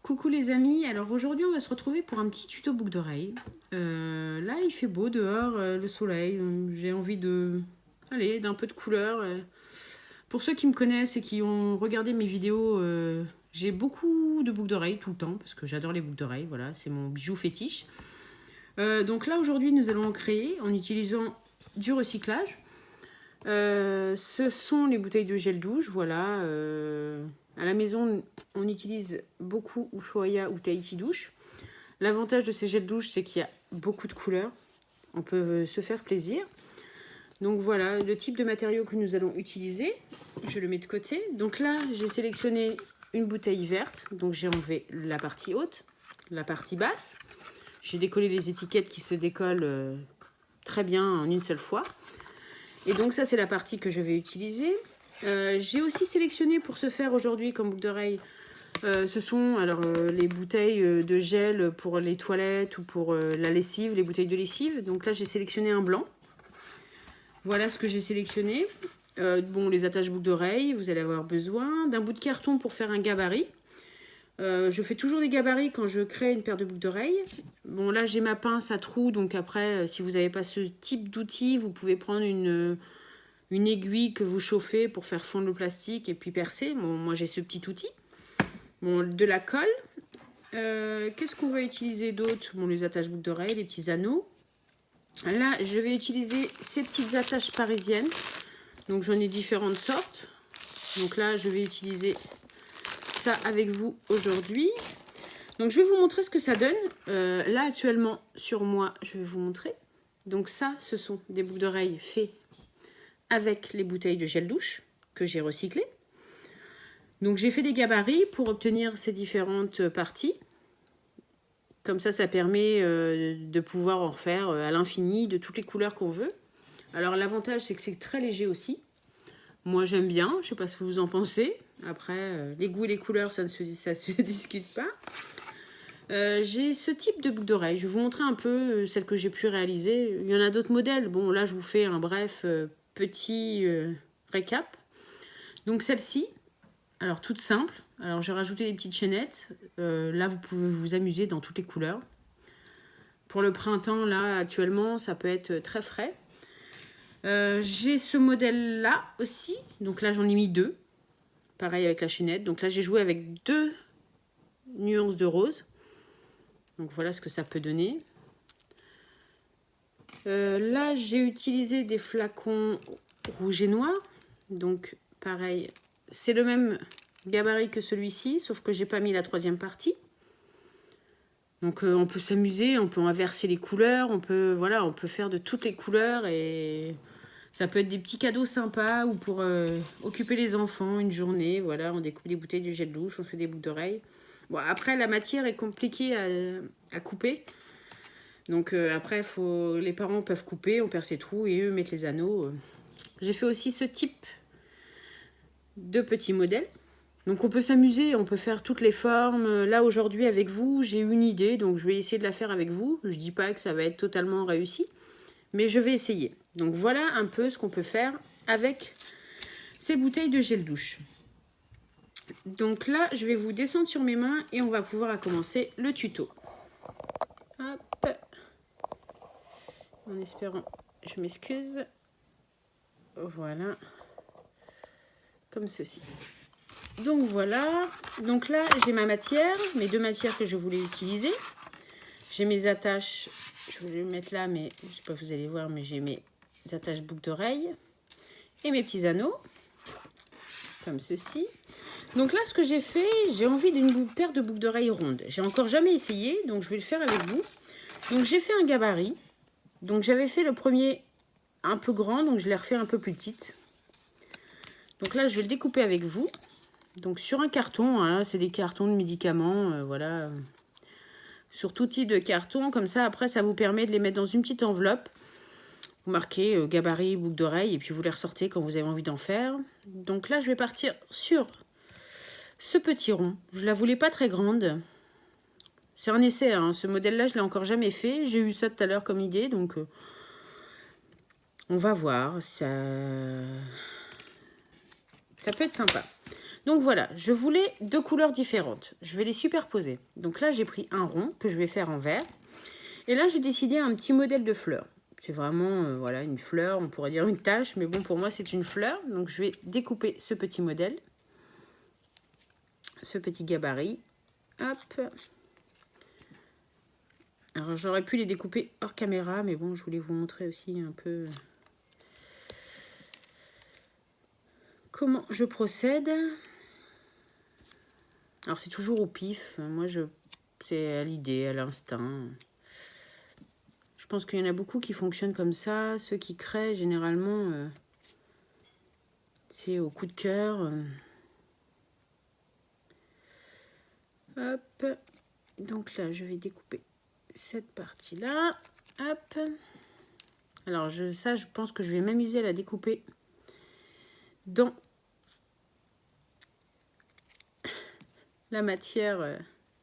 Coucou les amis, alors aujourd'hui on va se retrouver pour un petit tuto boucle d'oreille. Là il fait beau dehors, le soleil, j'ai envie d'un peu de couleur. Pour ceux qui me connaissent et qui ont regardé mes vidéos, j'ai beaucoup de boucles d'oreilles tout le temps parce que j'adore les boucles d'oreilles, voilà, c'est mon bijou fétiche. Donc là aujourd'hui nous allons en créer en utilisant du recyclage. Ce sont les bouteilles de gel douche, voilà. À la maison, on utilise beaucoup Ushuaïa ou Tahiti douche. L'avantage de ces gels douche, c'est qu'il y a beaucoup de couleurs. On peut se faire plaisir. Donc voilà le type de matériau que nous allons utiliser. Je le mets de côté. Donc là, j'ai sélectionné une bouteille verte. Donc j'ai enlevé la partie haute, la partie basse. J'ai décollé les étiquettes qui se décollent très bien en une seule fois. Et donc ça, c'est la partie que je vais utiliser. J'ai aussi sélectionné pour ce faire aujourd'hui comme boucle d'oreille, ce sont les bouteilles de gel pour les toilettes ou pour la lessive, les bouteilles de lessive. Donc là, j'ai sélectionné un blanc. Voilà ce que j'ai sélectionné. Bon, les attaches boucles d'oreille, vous allez avoir besoin d'un bout de carton pour faire un gabarit. Je fais toujours des gabarits quand je crée une paire de boucles d'oreilles. Bon, là, j'ai ma pince à trous, donc après, si vous n'avez pas ce type d'outil, vous pouvez prendre une aiguille que vous chauffez pour faire fondre le plastique et puis percer. Bon, moi, j'ai ce petit outil. Bon, de la colle. Qu'est-ce qu'on va utiliser d'autre? Bon, les attaches boucles d'oreilles, les petits anneaux. Là, je vais utiliser ces petites attaches parisiennes. Donc, j'en ai différentes sortes. Donc là, je vais utiliser ça avec vous aujourd'hui. Donc je vais vous montrer ce que ça donne. Là actuellement sur moi, je vais vous montrer. Donc ça, ce sont des boucles d'oreilles faites avec les bouteilles de gel douche que j'ai recyclées. Donc j'ai fait des gabarits pour obtenir ces différentes parties. Comme ça permet de pouvoir en refaire à l'infini de toutes les couleurs qu'on veut. Alors l'avantage, c'est que c'est très léger aussi. Moi j'aime bien, je sais pas ce que vous en pensez. Après, les goûts et les couleurs, ça se discute pas. J'ai ce type de boucle d'oreille. Je vais vous montrer un peu celle que j'ai pu réaliser. Il y en a d'autres modèles. Bon, là, je vous fais un bref petit récap. Donc celle-ci, alors toute simple. Alors j'ai rajouté des petites chaînettes. Là, vous pouvez vous amuser dans toutes les couleurs. Pour le printemps, là, actuellement, ça peut être très frais. J'ai ce modèle-là aussi. Donc là, j'en ai mis deux. Pareil avec la chaînette. Donc là, j'ai joué avec deux nuances de rose. Donc voilà ce que ça peut donner. Là, j'ai utilisé des flacons rouge et noir. Donc pareil, c'est le même gabarit que celui-ci, sauf que j'ai pas mis la troisième partie. Donc on peut s'amuser, on peut inverser les couleurs, on peut faire de toutes les couleurs et ça peut être des petits cadeaux sympas ou pour occuper les enfants une journée. Voilà, on découpe des bouteilles de gel douche, on fait des boucles d'oreilles. Bon, après, la matière est compliquée à couper. Donc après, les parents peuvent couper, on perce ses trous et eux mettent les anneaux. J'ai fait aussi ce type de petits modèles. Donc on peut s'amuser, on peut faire toutes les formes. Là aujourd'hui avec vous, j'ai une idée, donc je vais essayer de la faire avec vous. Je dis pas que ça va être totalement réussi, mais je vais essayer. Donc voilà un peu ce qu'on peut faire avec ces bouteilles de gel douche. Donc là, je vais vous descendre sur mes mains et on va pouvoir commencer le tuto. Hop. En espérant, je m'excuse. Voilà. Comme ceci. Donc voilà. Donc là, j'ai ma matière, mes deux matières que je voulais utiliser. J'ai mes attaches. Je vais les mettre là, mais je sais pas si vous allez voir, mais j'ai mes attaches boucles d'oreilles et mes petits anneaux. Comme ceci. Donc là, ce que j'ai fait, j'ai envie d'une paire de boucles d'oreilles rondes. J'ai encore jamais essayé, donc je vais le faire avec vous. Donc j'ai fait un gabarit. Donc j'avais fait le premier un peu grand, donc je l'ai refait un peu plus petite. Donc là, je vais le découper avec vous. Donc sur un carton, hein, c'est des cartons de médicaments, voilà. Sur tout type de carton, comme ça, après, ça vous permet de les mettre dans une petite enveloppe. Vous marquez gabarit, boucle d'oreille, et puis vous les ressortez quand vous avez envie d'en faire. Donc là, je vais partir sur ce petit rond. Je la voulais pas très grande. C'est un essai, hein. Ce modèle-là, je l'ai encore jamais fait. J'ai eu ça tout à l'heure comme idée, donc on va voir. Ça peut être sympa. Donc voilà, je voulais 2 couleurs différentes. Je vais les superposer. Donc là, j'ai pris un rond que je vais faire en vert. Et là, j'ai décidé un petit modèle de fleur. C'est vraiment voilà, une fleur, on pourrait dire une tache, mais bon, pour moi, c'est une fleur. Donc je vais découper ce petit modèle, ce petit gabarit. Hop. Alors, j'aurais pu les découper hors caméra, mais bon, je voulais vous montrer aussi un peu comment je procède. Alors, c'est toujours au pif. Moi, c'est à l'idée, à l'instinct. Je pense qu'il y en a beaucoup qui fonctionnent comme ça. Ceux qui créent, généralement, c'est au coup de cœur. Hop. Donc là, je vais découper cette partie-là. Hop. Alors, je pense que je vais m'amuser à la découper dans la matière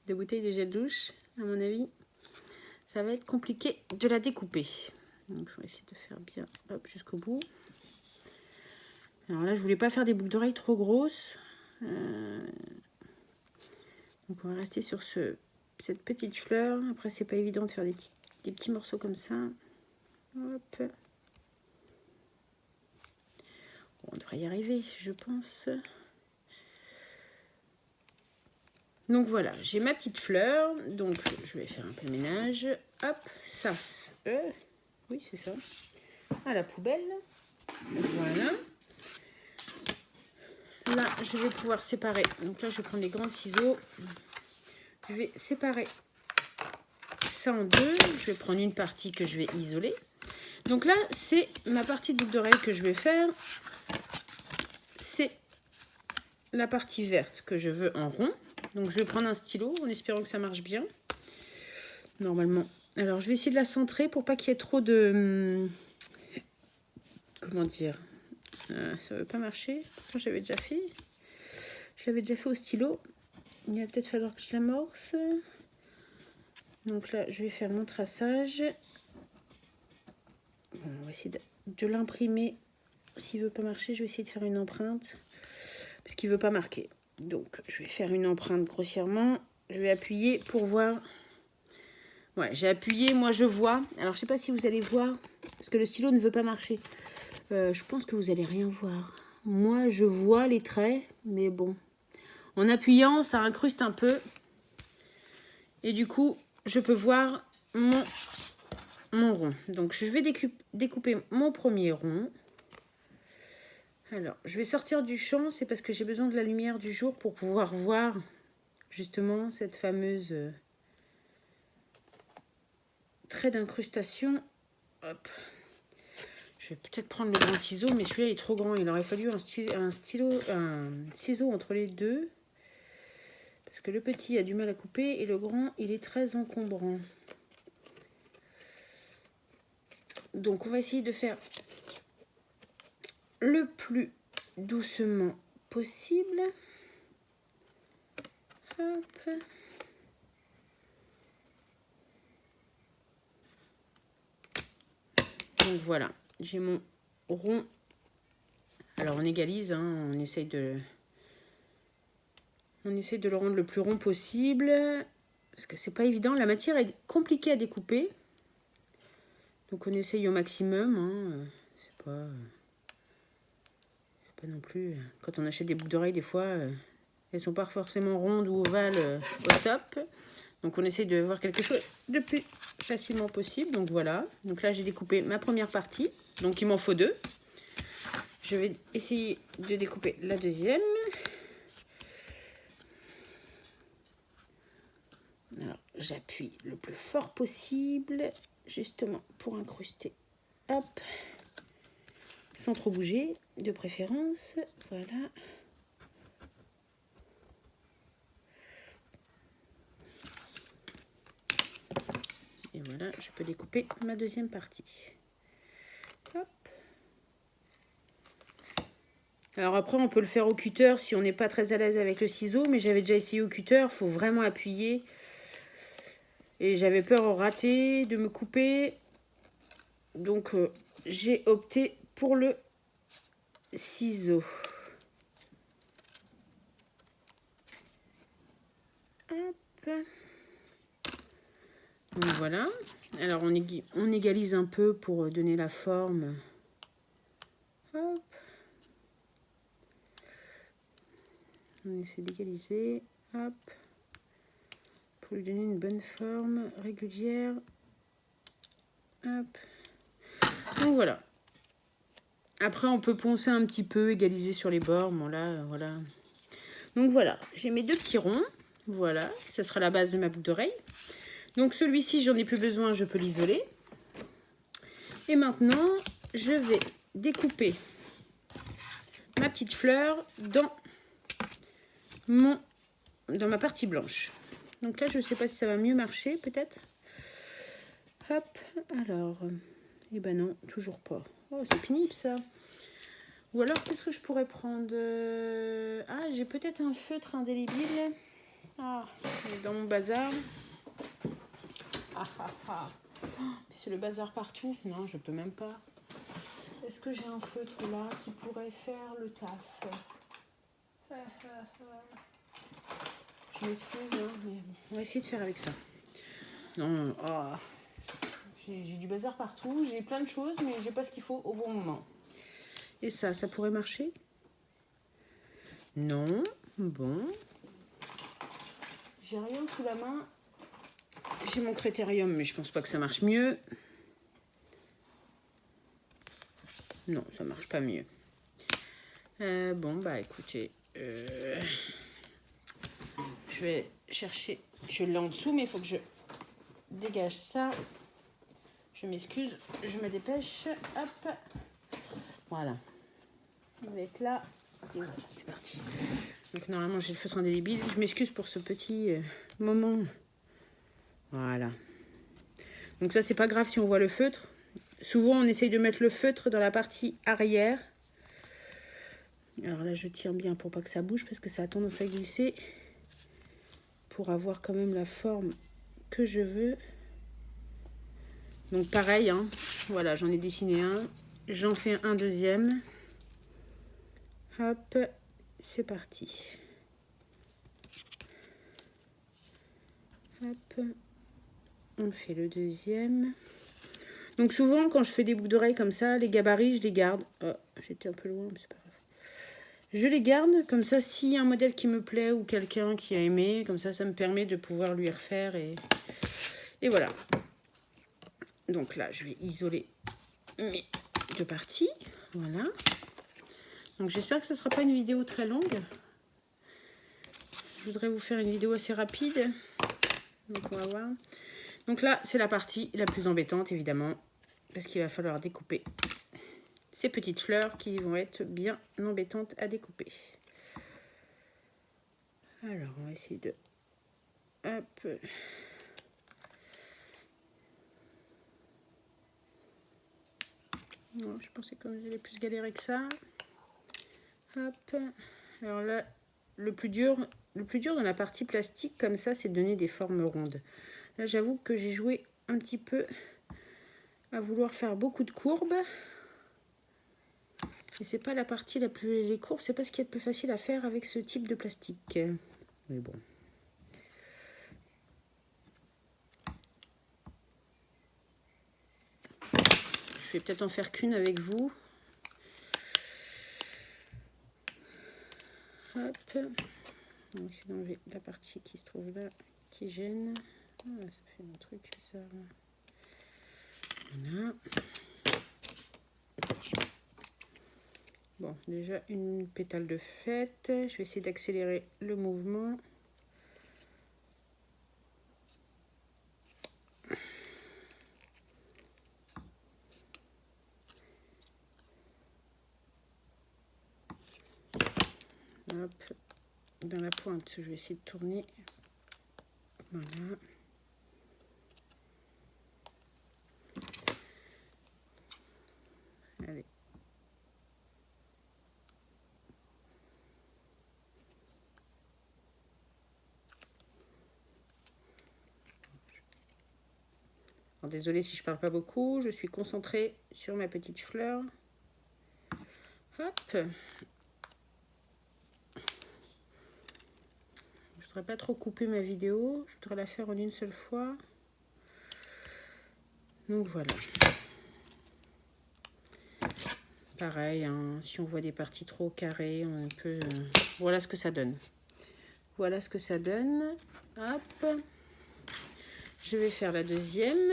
des bouteilles de gel douche, à mon avis. Ça va être compliqué de la découper. Donc, je vais essayer de faire bien jusqu'au bout. Alors là, je voulais pas faire des boucles d'oreilles trop grosses. Donc, on va rester sur cette petite fleur. Après, c'est pas évident de faire des petits morceaux comme ça. Hop. Bon, on devrait y arriver, je pense. Donc voilà, j'ai ma petite fleur. Donc je vais faire un peu le ménage. Hop, ça. Oui, c'est ça. À la poubelle. Voilà. Là, je vais pouvoir séparer. Donc là, je vais prendre des grands ciseaux. Je vais séparer ça en deux. Je vais prendre une partie que je vais isoler. Donc là, c'est ma partie de boucle d'oreille que je vais faire. C'est la partie verte que je veux en rond. Donc je vais prendre un stylo en espérant que ça marche bien. Normalement. Alors je vais essayer de la centrer pour pas qu'il y ait trop de... Comment dire, ça ne veut pas marcher. Pourtant j'avais déjà fait. Je l'avais déjà fait au stylo. Il va peut-être falloir que je l'amorce. Donc là, je vais faire mon traçage. Bon, on va essayer de l'imprimer. S'il ne veut pas marcher, je vais essayer de faire une empreinte. Parce qu'il ne veut pas marquer. Donc, je vais faire une empreinte grossièrement. Je vais appuyer pour voir. Ouais, j'ai appuyé, moi je vois. Alors, je ne sais pas si vous allez voir. Parce que le stylo ne veut pas marcher. Je pense que vous n'allez rien voir. Moi, je vois les traits. Mais bon. En appuyant, ça incruste un peu. Et du coup, je peux voir mon rond. Donc, je vais découper mon premier rond. Alors, je vais sortir du champ. C'est parce que j'ai besoin de la lumière du jour pour pouvoir voir justement cette fameuse trait d'incrustation. Hop. Je vais peut-être prendre le grand ciseau, mais celui-là est trop grand. Il aurait fallu un ciseau entre les deux. Parce que le petit a du mal à couper et le grand, il est très encombrant. Donc, on va essayer de faire le plus doucement possible. Hop. Donc, voilà. J'ai mon rond. Alors, on égalise, hein, on essaye de le rendre le plus rond possible. Parce que c'est pas évident. La matière est compliquée à découper. Donc on essaye au maximum. Hein. C'est pas non plus... Quand on achète des boucles d'oreilles, des fois, elles sont pas forcément rondes ou ovales au top. Donc on essaye de voir quelque chose de plus facilement possible. Donc voilà. Donc là, j'ai découpé ma première partie. Donc il m'en faut deux. Je vais essayer de découper la deuxième. Alors, j'appuie le plus fort possible, justement pour incruster. Hop. Sans trop bouger, de préférence. Voilà. Et voilà, je peux découper ma deuxième partie. Hop. Alors après, on peut le faire au cutter si on n'est pas très à l'aise avec le ciseau, mais j'avais déjà essayé au cutter, il faut vraiment appuyer. Et j'avais peur de rater, de me couper. Donc, j'ai opté pour le ciseau. Hop. Donc voilà. Alors on égalise un peu pour donner la forme. Hop. On essaie d'égaliser. Hop. Pour lui donner une bonne forme régulière. Hop. Donc voilà. Après on peut poncer un petit peu, égaliser sur les bords. Bon là, voilà. Donc voilà, j'ai mes deux petits ronds. Voilà, ce sera la base de ma boucle d'oreille. Donc celui-ci, j'en ai plus besoin, je peux l'isoler. Et maintenant, je vais découper ma petite fleur dans ma partie blanche. Donc là, je ne sais pas si ça va mieux marcher, peut-être. Hop, alors, eh ben non, toujours pas. Oh, c'est pénible ça. Ou alors, qu'est-ce que je pourrais prendre? Ah, j'ai peut-être un feutre indélébile. Ah, dans mon bazar. Ah, ah, ah. C'est le bazar partout. Non, je peux même pas. Est-ce que j'ai un feutre là qui pourrait faire le taf? Je m'excuse, hein, mais on va essayer de faire avec ça. Non, oh. J'ai du bazar partout. J'ai plein de choses, mais j'ai pas ce qu'il faut au bon moment. Et ça pourrait marcher? Non. Bon. J'ai rien sous la main. J'ai mon critérium, mais je pense pas que ça marche mieux. Non, ça marche pas mieux. Bon, bah écoutez, je vais chercher. Je l'ai en dessous, mais il faut que je dégage ça. Je m'excuse, je me dépêche. Hop. Voilà. Il va être là. Et voilà, c'est parti. Donc normalement, j'ai le feutre indélébile. Je m'excuse pour ce petit moment. Voilà. Donc ça, c'est pas grave si on voit le feutre. Souvent, on essaye de mettre le feutre dans la partie arrière. Alors là, je tire bien pour pas que ça bouge parce que ça a tendance à glisser. Pour avoir quand même la forme que je veux. Donc pareil, hein. Voilà, j'en ai dessiné un. J'en fais un deuxième. Hop, c'est parti. Hop, on fait le deuxième. Donc souvent, quand je fais des boucles d'oreilles comme ça, les gabarits, je les garde. Oh, j'étais un peu loin, mais c'est pas grave. Je les garde, comme ça, s'il y a un modèle qui me plaît ou quelqu'un qui a aimé, comme ça me permet de pouvoir lui refaire. Et voilà. Donc là, je vais isoler mes deux parties. Voilà. Donc j'espère que ce ne sera pas une vidéo très longue. Je voudrais vous faire une vidéo assez rapide. Donc on va voir. Donc là, c'est la partie la plus embêtante, évidemment. Parce qu'il va falloir découper ces petites fleurs qui vont être bien embêtantes à découper. Alors, on va essayer de... Hop. Non, je pensais que j'allais plus galérer que ça. Hop. Alors là, le plus dur dans la partie plastique, comme ça, c'est de donner des formes rondes. Là, j'avoue que j'ai joué un petit peu à vouloir faire beaucoup de courbes. Et c'est pas la partie la plus... Les courbes, c'est pas ce qui est le plus facile à faire avec ce type de plastique. Mais bon. Je vais peut-être en faire qu'une avec vous. Hop. On va essayer d'enlever la partie qui se trouve là, qui gêne. Ah, ça fait un truc bizarre. Voilà. Bon, déjà une pétale de fête. Je vais essayer d'accélérer le mouvement. Hop. Dans la pointe, je vais essayer de tourner. Voilà. Allez. Alors, désolée si je parle pas beaucoup, je suis concentrée sur ma petite fleur. Hop. Je voudrais pas trop couper ma vidéo. Je voudrais la faire en une seule fois. Donc voilà. Pareil, hein, si on voit des parties trop carrées, on peut... voilà ce que ça donne. Voilà ce que ça donne. Hop. Je vais faire la deuxième.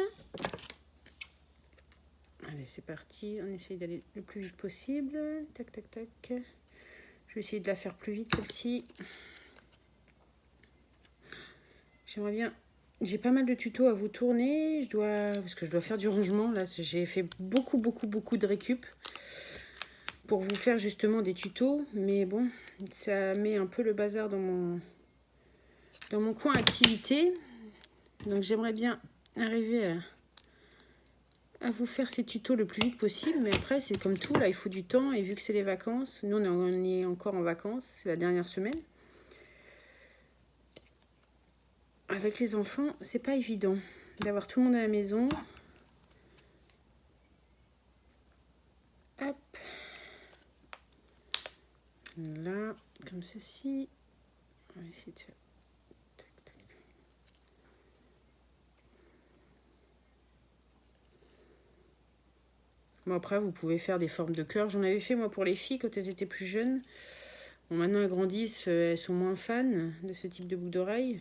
Allez, c'est parti. On essaye d'aller le plus vite possible. Tac, tac, tac. Je vais essayer de la faire plus vite, celle-ci. J'aimerais bien... J'ai pas mal de tutos à vous tourner. Parce que je dois faire du rangement. Là, j'ai fait beaucoup de récup pour vous faire justement des tutos. Mais bon, ça met un peu le bazar dans mon coin activité. Donc j'aimerais bien arriver à vous faire ces tutos le plus vite possible. Mais après, c'est comme tout, là, il faut du temps. Et vu que c'est les vacances, nous, on est encore en vacances. C'est la dernière semaine. Avec les enfants, c'est pas évident d'avoir tout le monde à la maison. Hop. Là, comme ceci. On va essayer de faire... Tac, tac. Bon, après, vous pouvez faire des formes de cœur. J'en avais fait, moi, pour les filles, quand elles étaient plus jeunes. Bon, maintenant, elles grandissent, elles sont moins fans de ce type de boucle d'oreille.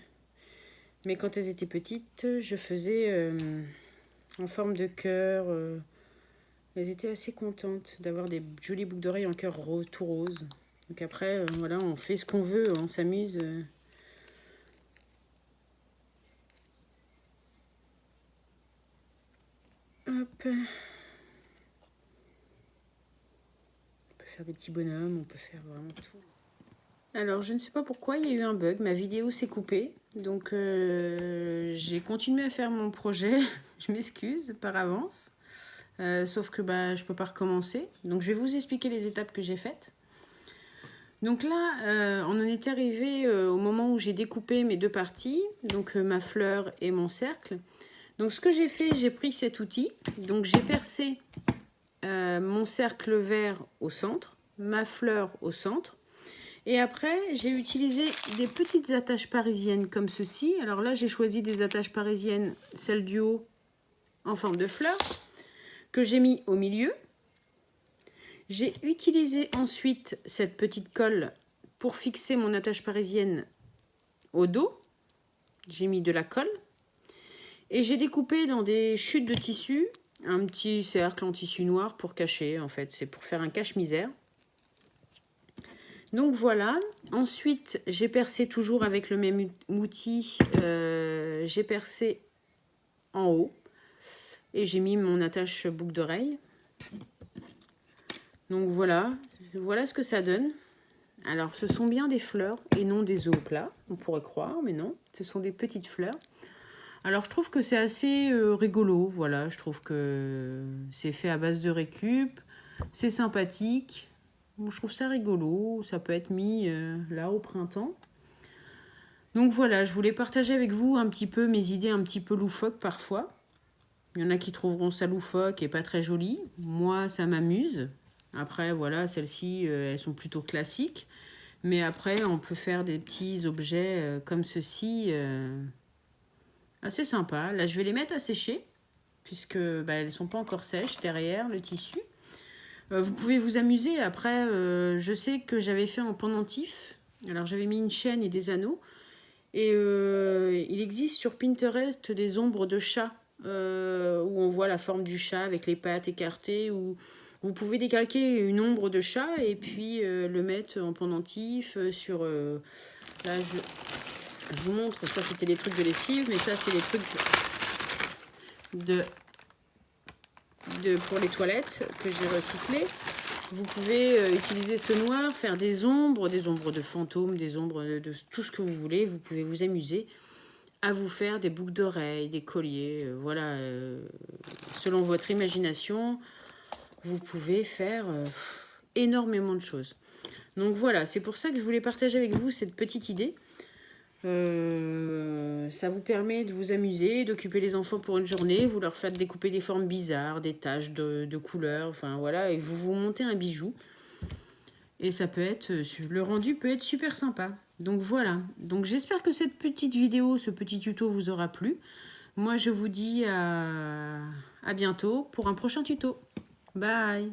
Mais quand elles étaient petites, je faisais en forme de cœur. Elles étaient assez contentes d'avoir des jolies boucles d'oreilles en cœur rose, tout rose. Donc après, voilà, on fait ce qu'on veut, on s'amuse. Hop. On peut faire des petits bonhommes, on peut faire vraiment tout. Alors, je ne sais pas pourquoi, il y a eu un bug. Ma vidéo s'est coupée. Donc, j'ai continué à faire mon projet. Je m'excuse par avance. Sauf que je ne peux pas recommencer. Donc, je vais vous expliquer les étapes que j'ai faites. Donc là, on en est arrivé au moment où j'ai découpé mes deux parties. Donc, ma fleur et mon cercle. Donc, ce que j'ai fait, j'ai pris cet outil. Donc, j'ai percé mon cercle vert au centre, ma fleur au centre. Et après, j'ai utilisé des petites attaches parisiennes comme ceci. Alors là, j'ai choisi des attaches parisiennes, celle du haut en forme de fleur, que j'ai mis au milieu. J'ai utilisé ensuite cette petite colle pour fixer mon attache parisienne au dos. J'ai mis de la colle. Et j'ai découpé dans des chutes de tissu un petit cercle en tissu noir pour cacher. En fait, c'est pour faire un cache-misère. Donc voilà, ensuite j'ai percé toujours avec le même outil, j'ai percé en haut et j'ai mis mon attache boucle d'oreille. Donc voilà ce que ça donne. Alors ce sont bien des fleurs et non des œufs au plat, on pourrait croire, mais non, ce sont des petites fleurs. Alors je trouve que c'est assez rigolo, voilà, je trouve que c'est fait à base de récup, c'est sympathique. Je trouve ça rigolo, ça peut être mis là au printemps. Donc voilà, je voulais partager avec vous un petit peu mes idées un petit peu loufoques parfois. Il y en a qui trouveront ça loufoque et pas très joli. Moi, ça m'amuse. Après, voilà, celles-ci, elles sont plutôt classiques. Mais après, on peut faire des petits objets comme ceci, assez sympa. Là, je vais les mettre à sécher, puisque elles ne sont pas encore sèches derrière le tissu. Vous pouvez vous amuser. Après, je sais que j'avais fait en pendentif. Alors, j'avais mis une chaîne et des anneaux. Et il existe sur Pinterest des ombres de chat où on voit la forme du chat avec les pattes écartées. Où vous pouvez décalquer une ombre de chat et puis le mettre en pendentif sur... là, je vous montre. Ça, c'était les trucs de lessive. Mais ça, c'est les trucs pour les toilettes que j'ai recyclé. Vous pouvez utiliser ce noir, faire des ombres de fantômes, des ombres de tout ce que vous voulez. Vous pouvez vous amuser à vous faire des boucles d'oreilles, des colliers. Voilà, selon votre imagination, vous pouvez faire énormément de choses. Donc voilà, c'est pour ça que je voulais partager avec vous cette petite idée. Ça vous permet de vous amuser, d'occuper les enfants pour une journée. Vous leur faites découper des formes bizarres, des taches de couleurs, enfin voilà, et vous montez un bijou. Et ça peut être, le rendu peut être super sympa. Donc voilà, donc j'espère que cette petite vidéo, ce petit tuto vous aura plu. Moi je vous dis à bientôt pour un prochain tuto. Bye!